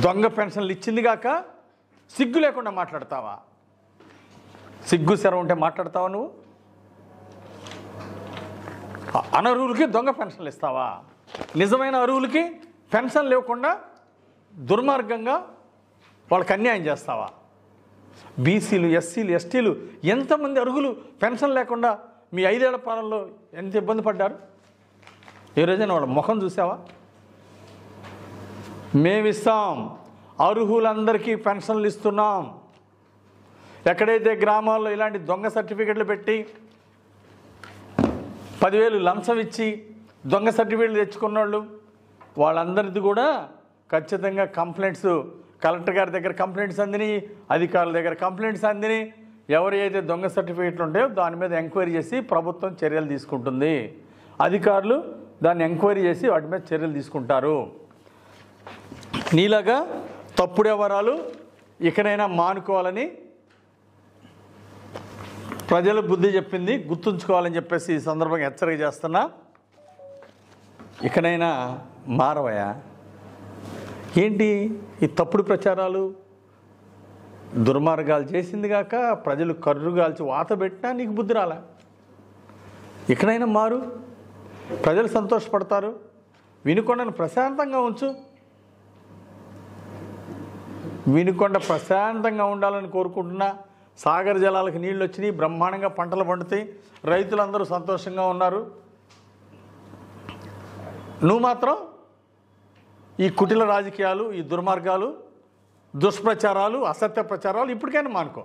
దొంగ పెన్షన్లు ఇచ్చింది కాక సిగ్గు లేకుండా మాట్లాడతావా? సిగ్గు శరం ఉంటే మాట్లాడతావా నువ్వు? అనర్హులకి దొంగ పెన్షన్లు ఇస్తావా? నిజమైన అర్హులకి పెన్షన్ లేకుండా దుర్మార్గంగా వాళ్ళకి అన్యాయం చేస్తావా? బీసీలు, ఎస్సీలు, ఎస్టీలు ఎంతమంది అర్హులు పెన్షన్ లేకుండా మీ 5 ఏళ్ల పాలనలో ఎంత ఇబ్బంది పడ్డారు? ఏ రోజైనా వాళ్ళ ముఖం చూసావా? మేమిస్తాం, అర్హులందరికీ పెన్షన్లు ఇస్తున్నాం. ఎక్కడైతే గ్రామాల్లో ఇలాంటి దొంగ సర్టిఫికెట్లు పెట్టి 10,000 లంచం ఇచ్చి దొంగ సర్టిఫికెట్లు తెచ్చుకున్న వాళ్ళందరిది కూడా ఖచ్చితంగా కంప్లైంట్స్, కలెక్టర్ గారి దగ్గర కంప్లైంట్స్ అందిని, అధికారుల దగ్గర కంప్లైంట్స్ అందిని, ఎవరైతే దొంగ సర్టిఫికెట్లు ఉంటాయో దాని మీద ఎంక్వైరీ చేసి ప్రభుత్వం చర్యలు తీసుకుంటుంది. అధికారులు దాన్ని ఎంక్వైరీ చేసి వాటి మీద చర్యలు తీసుకుంటారు. నీలాగా తప్పుడు వ్యవహారాలు ఇకనైనా మానుకోవాలని ప్రజలు బుద్ధి చెప్పింది, గుర్తుంచుకోవాలని చెప్పేసి ఈ సందర్భంగా హెచ్చరిక చేస్తున్నా. ఇకనైనా మారవయా? ఏంటి ఈ తప్పుడు ప్రచారాలు, దుర్మార్గాలు చేసింది కాక ప్రజలు కర్రుగాల్చి వాత పెట్టినా నీకు బుద్ధి రాలా? ఇకనైనా మారు, ప్రజలు సంతోషపడతారు. వినుకొండను ప్రశాంతంగా ఉంచు. వినుకొండ ప్రశాంతంగా ఉండాలని కోరుకుంటున్నా. సాగర్ జలాలకు నీళ్ళు వచ్చినాయి, బ్రహ్మాండంగా పంటలు పండుతాయి, రైతులందరూ సంతోషంగా ఉన్నారు. నువ్వు మాత్రం ఈ కుటిల రాజకీయాలు, ఈ దుర్మార్గాలు, దుష్ప్రచారాలు, అసత్య ప్రచారాలు ఇప్పటికైనా మానుకో.